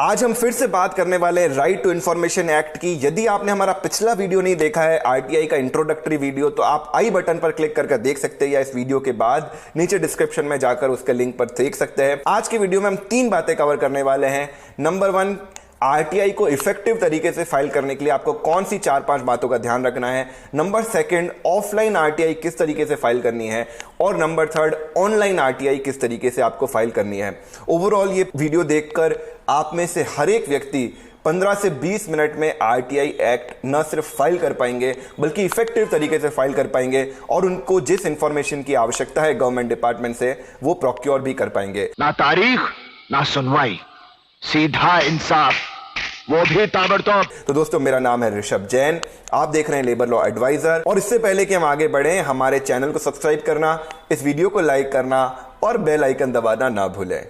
आज हम फिर से बात करने वाले हैं राइट टू इंफॉर्मेशन एक्ट की। यदि आपने हमारा पिछला वीडियो नहीं देखा है, आरटीआई का इंट्रोडक्टरी वीडियो, तो आप आई बटन पर क्लिक करके देख सकते हैं या इस वीडियो के बाद नीचे डिस्क्रिप्शन में जाकर उसके लिंक पर देख सकते हैं। आज के वीडियो में हम 3 बातें कवर करने वाले हैं। नंबर 1, आरटीआई को इफेक्टिव तरीके से फाइल करने के लिए आपको कौन सी 4-5 बातों का ध्यान रखना है। नंबर 2, ऑफलाइन आरटीआई किस तरीके से फाइल करनी है। और नंबर 3, ऑनलाइन आरटीआई किस तरीके से आपको फाइल करनी है। ओवरऑल ये वीडियो देखकर आप में से हर एक व्यक्ति 15 से 20 मिनट में आरटीआई एक्ट न सिर्फ फाइल कर पाएंगे बल्कि इफेक्टिव तरीके से फाइल कर पाएंगे और उनको जिस इंफॉर्मेशन की आवश्यकता है गवर्नमेंट डिपार्टमेंट से वो प्रोक्योर भी कर पाएंगे। ना तारीख ना सुनवाई, सीधा इंसाफ, वो भी ताबड़तोड़। तो दोस्तों, मेरा नाम है ऋषभ जैन, आप देख रहे हैं लेबर लॉ एडवाइजर। और इससे पहले कि हम आगे बढ़ें, हमारे चैनल को सब्सक्राइब करना, इस वीडियो को लाइक करना और बेल आइकन दबाना ना भूलें।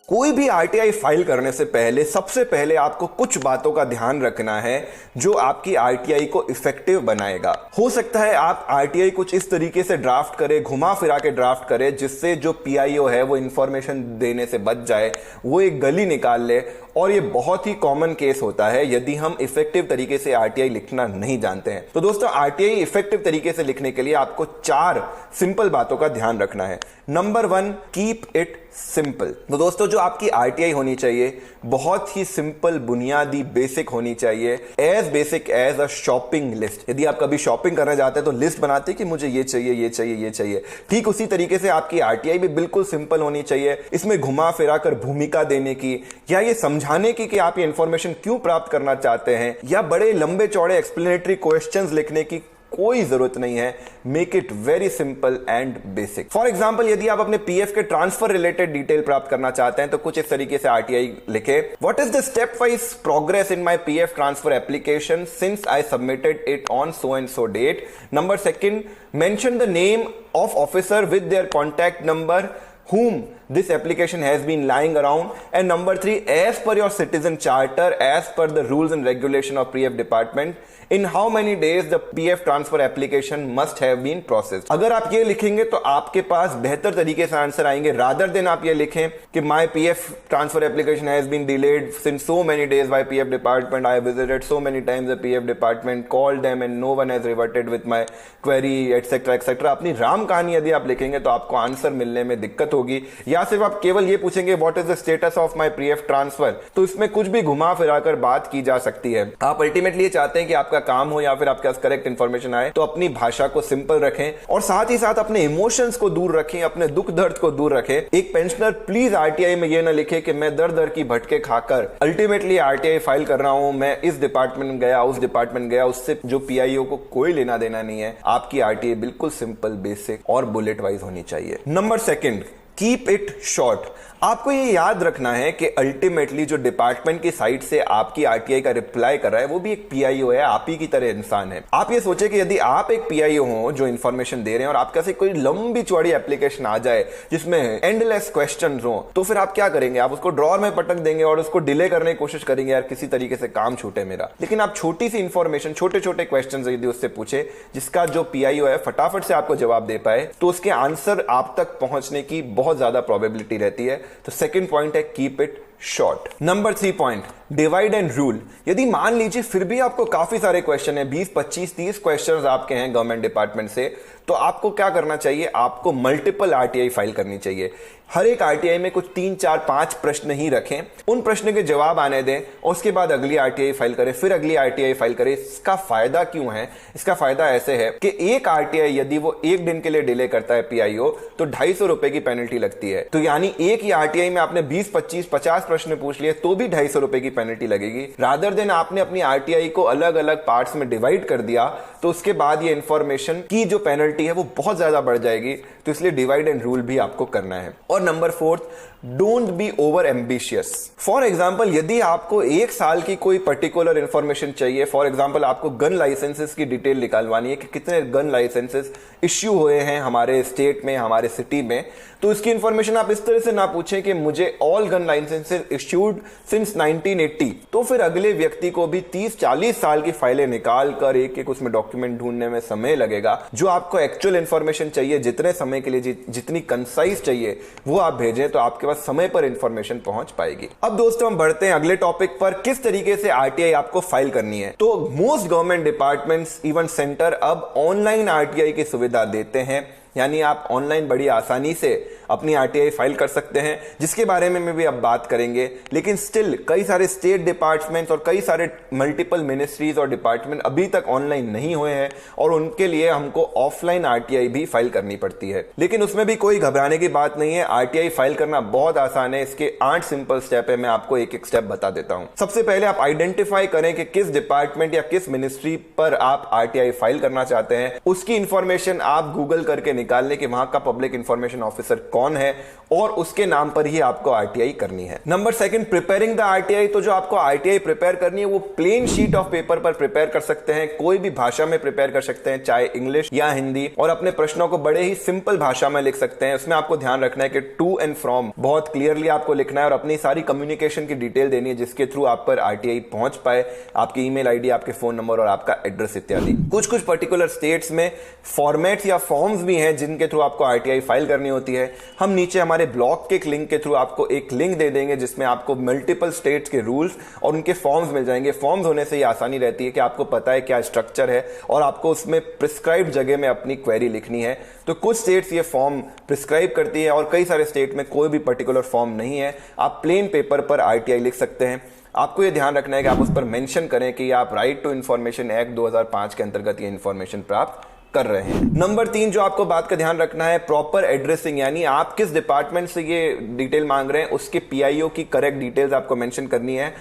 कोई भी आरटीआई फाइल करने से पहले सबसे पहले आपको कुछ बातों का ध्यान रखना है जो आपकी आरटीआई को इफेक्टिव बनाएगा। हो सकता है आप आरटीआई कुछ इस तरीके से ड्राफ्ट करें, घुमा फिरा के ड्राफ्ट करें, जिससे जो पीआईओ है वो इंफॉर्मेशन देने से बच जाए, वो एक गली निकाल ले। और ये बहुत ही कॉमन केस होता है यदि हम इफेक्टिव तरीके से आरटीआई लिखना नहीं जानते हैं। तो दोस्तों, आरटीआई इफेक्टिव तरीके से लिखने के लिए आपको 4 सिंपल बातों का ध्यान रखना है। Number 1, keep it simple. तो दोस्तों, जो आपकी आरटीआई होनी चाहिए बहुत ही सिंपल, बुनियादी, बेसिक होनी चाहिए। As basic as a shopping list. यदि आप कभी शॉपिंग करने जाते हैं तो लिस्ट बनाते हैं कि मुझे ये चाहिए, ये चाहिए, ये चाहिए। ठीक उसी तरीके से आपकी आरटीआई भी बिल्कुल सिंपल होनी चाहिए। इसमें घुमा फिरा कर भूमिका देने की या ये समझाने की कि आप ये इंफॉर्मेशन क्यों प्राप्त करना चाहते हैं या बड़े लंबे चौड़े एक्सप्लेनेटरी क्वेश्चंस लिखने की कोई जरूरत नहीं है। Make it very simple and basic. For example, यदि आप अपने पीएफ के ट्रांसफर रिलेटेड डिटेल प्राप्त करना चाहते हैं तो कुछ इस तरीके से आरटीआई लिखे। What is the step wise progress in my PF transfer application since I submitted it on so and so date. Number 2, mention the name of officer with their contact number whom this application has been lying around. And number 3, as per your citizen charter, as per the rules and regulation of PF department, in how many days the PF transfer application must have been processed. अगर आप ये लिखेंगे तो आपके पास बेहतर तरीके से answer आएंगे, rather than आप ये लिखें कि my PF transfer application has been delayed since so many days by PF department, I have visited so many times the PF department, called them and no one has reverted with my query, etc etc। अपनी राम कहानी यदि आप लिखेंगे तो आपको answer मिलने में दिक्कत होगी। या सिर्फ आप केवल ये पूछेंगे what is the status of my PF transfer, तो इसमें कुछ भी घुमा फिराकर बात की जा सकती है। आप अल्टीमेटली ये चाहते हैं कि आपका काम हो या फिर आपके पास करेक्ट इंफॉर्मेशन आए, तो अपनी भाषा को सिंपल रखें और साथ ही साथ अपने इमोशंस को दूर रखें, अपने दुख दर्द को दूर रखें। एक पेंशनर प्लीज आरटीआई में ये ना लिखे कि मैं दर दर की भटके खाकर अल्टीमेटली आरटीआई फाइल कर रहा हूं, मैं इस डिपार्टमेंट गया, उस डिपार्टमेंट गया, उससे जो पीआईओ को कोई लेना देना नहीं है। आपकी आरटीआई बिल्कुल सिंपल, बेसिक और बुलेट वाइज होनी चाहिए। Number 2, keep it short. आपको ये याद रखना है कि अल्टीमेटली जो डिपार्टमेंट की साइड से आपकी आरटीआई का रिप्लाई कर रहा है वो भी एक पीआईओ है, आप ही की तरह इंसान है। आप ये सोचे कि यदि आप एक पीआईओ हो जो इंफॉर्मेशन दे रहे हैं और आपका से कोई लंबी चौड़ी एप्लीकेशन आ जाए जिसमें एंडलेस क्वेश्चंस हो, तो फिर आप क्या करेंगे? आप उसको ड्रॉअर में पटक देंगे और उसको डिले करने की कोशिश करेंगे, यार किसी तरीके से काम छूटे मेरा। लेकिन आप छोटी सी इंफॉर्मेशन, छोटे छोटे क्वेश्चन यदि उससे पूछे जिसका जो पीआईओ है फटाफट से आपको जवाब दे पाए, तो उसके आंसर आप तक पहुंचने की बहुत ज्यादा प्रोबेबिलिटी रहती है। तो सेकंड पॉइंट है keep it short. Number 3 point, divide and rule. यदि मान लीजिए फिर भी आपको काफी सारे क्वेश्चन है, 20, 25, 30 क्वेश्चंस आपके हैं गवर्नमेंट डिपार्टमेंट से, तो आपको क्या करना चाहिए? आपको मल्टीपल आरटीआई फाइल करनी चाहिए। हर एक आरटीआई में कुछ 3, 4, 5 प्रश्न ही रखें, उन प्रश्न के जवाब आने दें और उसके बाद अगली आरटीआई फाइल करें, फिर अगली आरटीआई फाइल करें। इसका फायदा क्यों है? इसका फायदा ऐसे है कि एक आरटीआई यदि वो 1 दिन के लिए डिले करता है पीआईओ, तो 250 रुपए की पेनल्टी लगती है। तो यानी एक ही आरटीआई में आपने 20, 25, 50 प्रश्न पूछ लिए तो भी 250 रुपए की पेनल्टी लगेगी। रादर देन आपने अपनी आरटीआई को अलग अलग पार्ट्स में डिवाइड कर दिया, तो उसके बाद ये इंफॉर्मेशन की जो पेनल्टी है वो बहुत ज्यादा बढ़ जाएगी। तो इसलिए डिवाइड एंड रूल भी आपको करना है। और number 4, don't be over ambitious. For example, यदि आपको 1 साल की कोई पर्टिकुलर इंफॉर्मेशन चाहिए, फॉर एग्जाम्पल आपको गन लाइसेंसेस की डिटेल निकालवानी है कि कितने गन लाइसेंसेस इश्यू हुए हैं हमारे स्टेट में, हमारे सिटी में, तो इसकी इंफॉर्मेशन आप इस तरह से ना पूछें कि मुझे all gun licenses is issued since 1980, तो फिर अगले व्यक्ति को भी 30-40 साल की फाइलें निकाल कर एक एक उसमें डॉक्यूमेंट ढूंढने में समय लगेगा। जो आपको एक्चुअल इंफॉर्मेशन चाहिए, जितने समय के लिए जितनी कंसाइज चाहिए वो आप भेजें तो आपके पास समय पर इंफॉर्मेशन पहुंच पाएगी। अब दोस्तों हम बढ़ते हैं अगले टॉपिक पर, किस तरीके से आरटीआई आपको फाइल करनी है। तो most government departments even centre अब ऑनलाइन आरटीआई की सुविधा देते हैं, यानी आप ऑनलाइन बड़ी आसानी से अपनी आरटीआई फाइल कर सकते हैं, जिसके बारे में भी अब बात करेंगे। लेकिन स्टिल कई सारे स्टेट डिपार्टमेंट्स और कई सारे मल्टीपल मिनिस्ट्रीज और डिपार्टमेंट अभी तक ऑनलाइन नहीं हुए हैं और उनके लिए हमको ऑफलाइन आरटीआई भी फाइल करनी पड़ती है। लेकिन उसमें भी कोई घबराने की बात नहीं है, आरटीआई फाइल करना बहुत आसान है। इसके 8 सिंपल स्टेप है, मैं आपको एक एक स्टेप बता देता हूं। सबसे पहले आप आइडेंटिफाई करें कि किस डिपार्टमेंट या किस मिनिस्ट्री पर आप आरटीआई फाइल करना चाहते हैं। उसकी इंफॉर्मेशन आप गूगल करके निकाल लें कि वहां का पब्लिक इंफॉर्मेशन ऑफिसर कौन है और उसके नाम पर ही आपको आरटीआई करनी है। Number 2, preparing the RTI. तो जो आपको आरटीआई प्रिपेयर करनी है वो प्लेन शीट ऑफ पेपर पर प्रिपेयर कर सकते हैं, कोई भी भाषा में प्रिपेयर कर सकते हैं, चाहे इंग्लिश या हिंदी, और अपने प्रश्नों को बड़े ही सिंपल भाषा में लिख सकते हैं। उसमें आपको ध्यान रखना है कि टू एंड फ्रॉम बहुत क्लियरली आपको लिखना है और अपनी सारी कम्युनिकेशन की डिटेल देनी है जिसके थ्रू आप पर आरटीआई पहुंच पाए, आपकी ईमेल आईडी, आपके फोन नंबर और आपका एड्रेस इत्यादि। कुछ पर्टिकुलर स्टेट्स में फॉर्मेट्स या फॉर्म्स भी हैं जिनके थ्रू आपको आरटीआई फाइल करनी होती है। हम नीचे हमारे ब्लॉग के लिंक के थ्रू आपको एक लिंक दे देंगे जिसमें आपको मल्टीपल स्टेट्स के रूल्स और उनके फॉर्म्स मिल जाएंगे। फॉर्म्स होने से ये आसानी रहती है कि आपको पता है क्या स्ट्रक्चर है और आपको उसमें प्रिस्क्राइब्ड जगह में अपनी क्वेरी लिखनी है। तो कुछ स्टेट्स ये फॉर्म प्रिस्क्राइब करती है और कई सारे स्टेट में कोई भी पर्टिकुलर फॉर्म नहीं है। आप प्लेन पेपर पर आरटीआई लिख सकते हैं। आपको ये ध्यान रखना है कि आप उस पर मेंशन करें कि आप राइट टू इंफॉर्मेशन एक्ट 2005 के अंतर्गत ये इंफॉर्मेशन प्राप्त कर रहे हैं। नंबर 3 जो आपको बात का ध्यान रखना है, प्रॉपर एड्रेसिंग, यानी आप किस डिपार्टमेंट से ये डिटेल मांग रहे हैं उसके पीआईओ की करेक्ट डिटेल्स आपको मेंशन करनी है।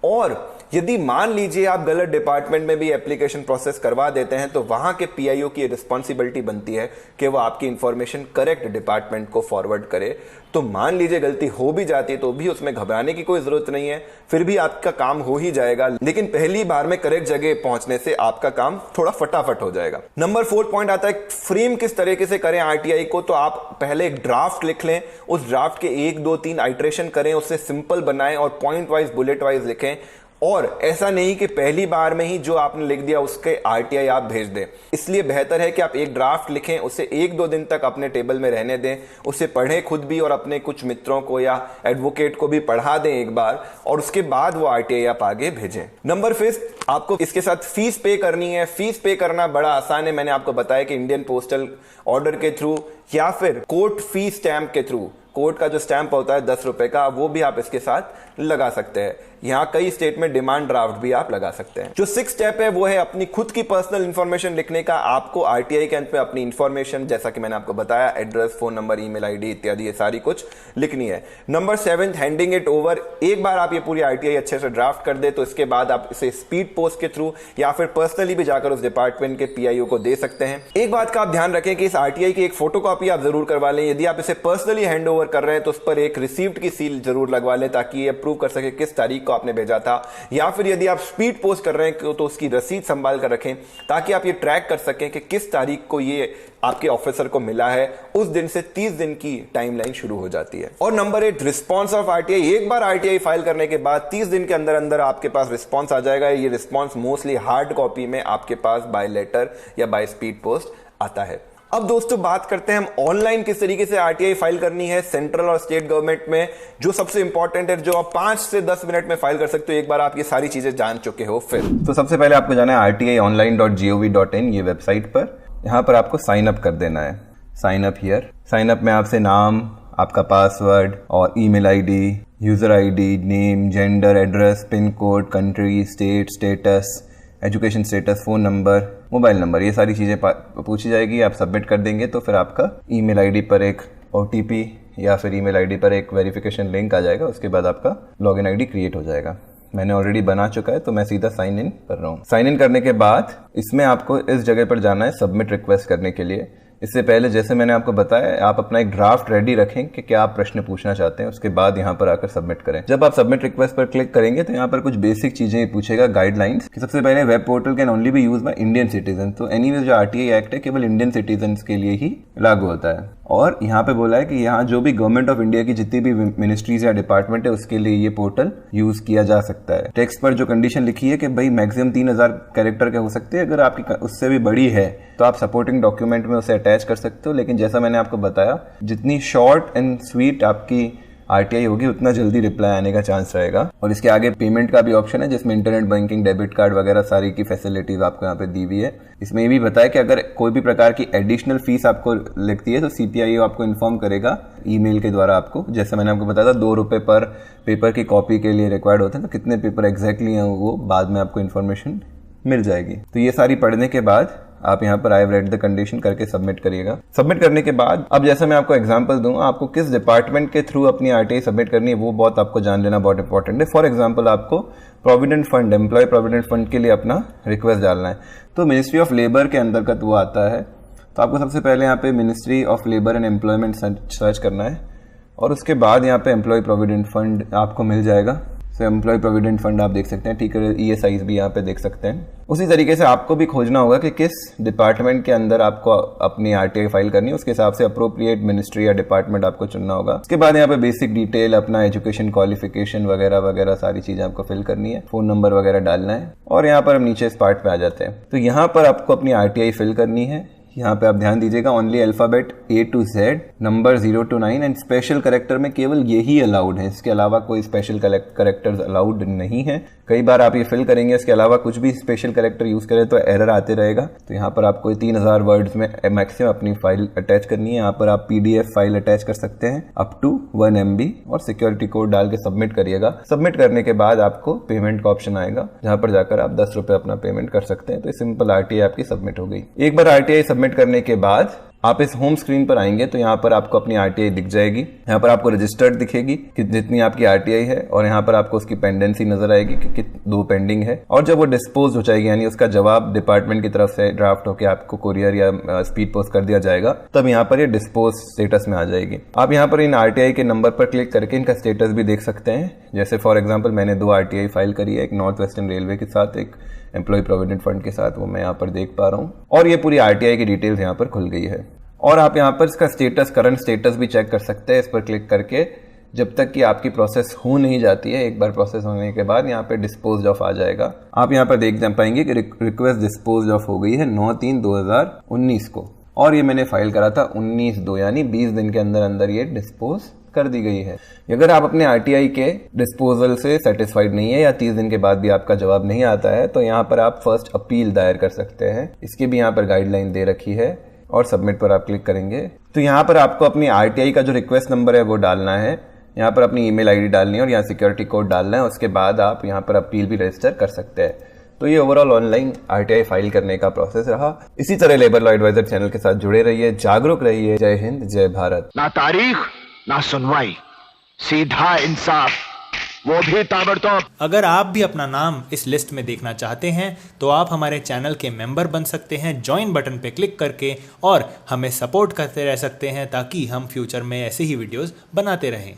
और यदि मान लीजिए आप गलत डिपार्टमेंट में भी एप्लीकेशन प्रोसेस करवा देते हैं तो वहां के पीआईओ की रिस्पॉन्सिबिलिटी बनती है कि वो आपकी इंफॉर्मेशन करेक्ट डिपार्टमेंट को फॉरवर्ड करे। तो मान लीजिए गलती हो भी जाती है तो भी उसमें घबराने की कोई जरूरत नहीं है, फिर भी आपका काम हो ही जाएगा। लेकिन पहली बार में करेक्ट जगह पहुंचने से आपका काम थोड़ा फटाफट हो जाएगा। नंबर 4 पॉइंट आता है फ्रेम किस तरीके से करें आरटीआई को। तो आप पहले एक ड्राफ्ट लिख लें, उस ड्राफ्ट के 1, 2, 3 आइट्रेशन करें, उससे सिंपल बनाएं और पॉइंट वाइज बुलेट वाइज लिखें। और ऐसा नहीं कि पहली बार में ही जो आपने लिख दिया उसके आरटीआई आप भेज दें। इसलिए बेहतर है कि आप एक ड्राफ्ट लिखें, उसे 1-2 दिन तक अपने टेबल में रहने दें, उसे पढ़ें खुद भी और अपने कुछ मित्रों को या एडवोकेट को भी पढ़ा दें एक बार, और उसके बाद वो आरटीआई आप आगे भेजें। नंबर 5 आपको इसके साथ फीस पे करनी है। फीस पे करना बड़ा आसान है, मैंने आपको बताया कि इंडियन पोस्टल ऑर्डर के थ्रू या फिर कोर्ट फी स्टैंप के थ्रू। कोर्ट का जो स्टैंप होता है 10 रुपए का, वो भी आप इसके साथ लगा सकते हैं। यहाँ कई स्टेट में डिमांड ड्राफ्ट भी आप लगा सकते हैं। जो 6 स्टेप है वो है अपनी खुद की पर्सनल इंफॉर्मेशन लिखने का। आपको आरटीआई के अंत में अपनी इंफॉर्मेशन, जैसा कि मैंने आपको बताया, address, phone number, email ID इत्यादि, ये सारी कुछ लिखनी है। Number 7 handing it over. एक बार आप ये पूरी आरटीआई अच्छे से ड्राफ्ट कर दे तो इसके बाद आप इसे स्पीड पोस्ट के थ्रू या फिर पर्सनली भी जाकर उस डिपार्टमेंट के पीआईओ को दे सकते हैं। एक बात का आप ध्यान रखें कि इस आरटीआई की एक फोटोकॉपी आप जरूर करवा लें। यदि आप इसे पर्सनली हैंड ओवर कर रहे हैं तो उस पर एक रिसीप्ट की सील जरूर लगवा लें ताकि ये प्रूव कर सके किस तारीख को आपने भेजा था। या फिर यदि आप स्पीड पोस्ट कर रहे हैं तो उसकी रसीद संभाल कर रखें ताकि आप ये ट्रैक कर सकें कि किस तारीख को ये आपके ऑफिसर को मिला है। उस दिन से 30 दिन की टाइमलाइन शुरू हो जाती है। और नंबर 8 रिस्पांस ऑफ आरटीआई। एक बार आरटीआई फाइल करने के बाद 30 दिन के अंदर अंदर आपके पास रिस्पांस आ जाएगा। ये रिस्पांस मोस्टली हार्ड कॉपी में आपके पास बाय लेटर या बाय स्पीड पोस्ट आता है। अब दोस्तों बात करते हैं हम ऑनलाइन किस तरीके से आरटीआई फाइल करनी है सेंट्रल और स्टेट गवर्नमेंट में। जो सबसे इंपॉर्टेंट है, जो आप 5 से 10 मिनट में फाइल कर सकते हो, एक बार आप ये सारी चीजें जान चुके हो। फिर तो सबसे पहले आपको जाना है rtionline.gov.in ये वेबसाइट पर। यहाँ पर आपको साइन अप कर देना है। Sign up here. Sign up में आपसे नाम, आपका पासवर्ड और email ID, user ID, name, gender, address, pin code, country, state, status, education status, phone number, mobile number, ये सारी चीज़ें पूछी जाएगी। आप सबमिट कर देंगे तो फिर आपका ईमेल आईडी पर एक ओटीपी या फिर ईमेल आईडी पर एक वेरिफिकेशन लिंक आ जाएगा। उसके बाद आपका लॉगिन आईडी क्रिएट हो जाएगा। मैंने ऑलरेडी बना चुका है तो मैं सीधा साइन इन कर रहा हूँ। साइन इन करने के बाद इसमें आपको इस जगह पर जाना है सबमिट रिक्वेस्ट करने के लिए। इससे पहले जैसे मैंने आपको बताया, आप अपना एक ड्राफ्ट रेडी रखें कि क्या आप प्रश्न पूछना चाहते हैं। उसके बाद यहाँ पर आकर सबमिट करें। जब आप सबमिट रिक्वेस्ट पर क्लिक करेंगे तो यहाँ पर कुछ बेसिक चीजें पूछेगा, गाइडलाइंस कि सबसे पहले web portal can only be used by Indian citizen. तो एनीवेज जो आरटीआई एक्ट है केवल इंडियन सिटीजन के लिए ही लागू होता है। और यहाँ पे बोला है कि यहाँ जो भी गवर्नमेंट ऑफ इंडिया की जितनी भी मिनिस्ट्रीज या डिपार्टमेंट है उसके लिए ये पोर्टल यूज किया जा सकता है। टेक्स्ट पर जो कंडीशन लिखी है कि भाई मैक्सिमम 3000 कैरेक्टर के हो सकते हैं, अगर आपकी उससे भी बड़ी है तो आप सपोर्टिंग डॉक्यूमेंट में उसे अटैच कर सकते हो। लेकिन जैसा मैंने आपको बताया, जितनी शॉर्ट एंड स्वीट आपकी आरटीआई होगी उतना जल्दी रिप्लाई आने का चांस रहेगा। और इसके आगे पेमेंट का भी ऑप्शन है जिसमें इंटरनेट बैंकिंग, डेबिट कार्ड वगैरह सारी की फैसिलिटीज आपको यहाँ पे दी हुई है। इसमें ये भी बताया कि अगर कोई भी प्रकार की एडिशनल फीस आपको लगती है तो सीपीआईओ आपको इन्फॉर्म करेगा ईमेल के द्वारा आपको। जैसे मैंने आपको बताया था 2 रुपए पर पेपर की कॉपी के लिए रिक्वायर्ड होते हैं, तो कितने पेपर एग्जैक्टली हैं वो बाद में आपको इन्फॉर्मेशन मिल जाएगी। तो ये सारी पढ़ने के बाद आप यहाँ पर I have read the condition करके सबमिट करिएगा। सबमिट करने के बाद अब जैसा मैं आपको एग्जांपल दूंगा, आपको किस डिपार्टमेंट के थ्रू अपनी आरटीआई सबमिट करनी है वो बहुत आपको जान लेना बहुत इंपॉर्टेंट है। फॉर एग्जांपल आपको provident fund, employ provident fund के लिए अपना रिक्वेस्ट डालना है, तो मिनिस्ट्री ऑफ लेबर के अंतर्गत वो आता है। तो आपको सबसे पहले यहाँ पे ministry of labour and employment search करना है और उसके बाद यहाँ पे एम्प्लॉय प्रोविडेंट फंड आपको मिल जाएगा। तो एम्प्लॉय प्रोविडेंट फंड आप देख सकते हैं, ठीक है, ईएसआईज भी यहाँ पे देख सकते हैं। उसी तरीके से आपको भी खोजना होगा कि किस डिपार्टमेंट के अंदर आपको अपनी आरटीआई फाइल करनी है, उसके हिसाब से अप्रोप्रिएट मिनिस्ट्री या डिपार्टमेंट आपको चुनना होगा। उसके बाद यहाँ पे बेसिक डिटेल, अपना एजुकेशन क्वालिफिकेशन वगैरह वगैरह सारी चीजें आपको फिल करनी है, फोन नंबर वगैरह डालना है। और यहाँ पर हम नीचे इस पार्ट पे आ जाते हैं। तो यहाँ पर आपको अपनी आरटीआई फिल करनी है। यहाँ पे आप ध्यान दीजिएगा, only alphabet A to Z, number 0 to 9 and special character में केवल यही अलाउड है, इसके अलावा कोई स्पेशल करेक्टर्स अलाउड नहीं है। कई बार आप ये फिल करेंगे, इसके अलावा कुछ भी स्पेशल करेक्टर यूज करें तो एरर आते रहेगा। तो यहाँ पर आपको 3000 वर्ड्स में मैक्सिमम अपनी फाइल अटैच करनी है। यहाँ पर आप PDF फाइल अटैच कर सकते हैं अप टू 1 MB और सिक्योरिटी कोड डाल के सबमिट करिएगा। सबमिट करने के बाद आपको पेमेंट का ऑप्शन आएगा, जहाँ पर जाकर आप 10 रुपए अपना पेमेंट कर सकते हैं। तो सिंपल आरटीआई आपकी सबमिट हो गई। एक बार आरटीआई सबमिट करने के बाद आप इस होम स्क्रीन पर आएंगे तो यहाँ पर आपको अपनी आरटीआई दिख जाएगी। यहाँ पर आपको रजिस्टर्ड दिखेगी कि जितनी आपकी आरटीआई है, और यहाँ पर आपको उसकी पेंडेंसी नजर आएगी कि 2 पेंडिंग है। और जब वो डिस्पोज हो जाएगी, यानी उसका जवाब डिपार्टमेंट की तरफ से ड्राफ्ट होकर आपको कुरियर या स्पीड पोस्ट कर दिया जाएगा, तब यहाँ पर ये डिस्पोज स्टेटस में आ जाएगी। आप यहाँ पर इन आरटीआई के नंबर पर क्लिक करके इनका स्टेटस भी देख सकते हैं। जैसे फॉर एग्जाम्पल मैंने 2 आरटीआई फाइल करी है, एक नॉर्थ वेस्टर्न रेलवे के साथ, एक एम्प्लॉय प्रोविडेंट फंड के साथ, वो मैं यहाँ पर देख पा रहा हूँ। और ये पूरी आरटीआई की डिटेल्स यहाँ पर खुल गई है। और आप यहाँ पर इसका स्टेटस, करंट स्टेटस भी चेक कर सकते हैं इस पर क्लिक करके, जब तक कि आपकी प्रोसेस हो नहीं जाती है। एक बार प्रोसेस होने के बाद यहाँ पे डिस्पोज ऑफ आ जाएगा। आप यहाँ पर देख पाएंगे कि रिक्वेस्ट डिस्पोज ऑफ हो गई है 9/3/2019 को, और ये मैंने फाइल करा था 19/2, यानी 20 दिन के अंदर अंदर ये डिस्पोज कर दी गई है। अगर आप अपने आरटीआई के डिस्पोजल से सेटिस्फाइड नहीं है या 30 दिन के बाद भी आपका जवाब नहीं आता है, तो यहाँ पर आप फर्स्ट अपील दायर कर सकते हैं। इसकी भी यहाँ पर गाइडलाइन दे रखी है। और सबमिट पर आप क्लिक करेंगे तो यहाँ पर आपको अपनी आरटीआई का जो रिक्वेस्ट नंबर है वो डालना है, यहाँ पर अपनी ईमेल आईडी डालनी है और यहाँ सिक्योरिटी कोड डालना है। उसके बाद आप यहाँ पर अपील भी रजिस्टर कर सकते हैं। तो ये ओवरऑल ऑनलाइन आरटीआई फाइल करने का प्रोसेस रहा। इसी तरह लेबर लॉ एडवाइजर चैनल के साथ जुड़े रहिए, जागरूक रहिए। जय हिंद, जय भारत। ना तारीख ना सुनवाई, सीधा इंसाफ, वो भी ताबड़तोड़। अगर आप भी अपना नाम इस लिस्ट में देखना चाहते हैं तो आप हमारे चैनल के मेंबर बन सकते हैं ज्वाइन बटन पे क्लिक करके, और हमें सपोर्ट करते रह सकते हैं ताकि हम फ्यूचर में ऐसे ही वीडियोस बनाते रहें।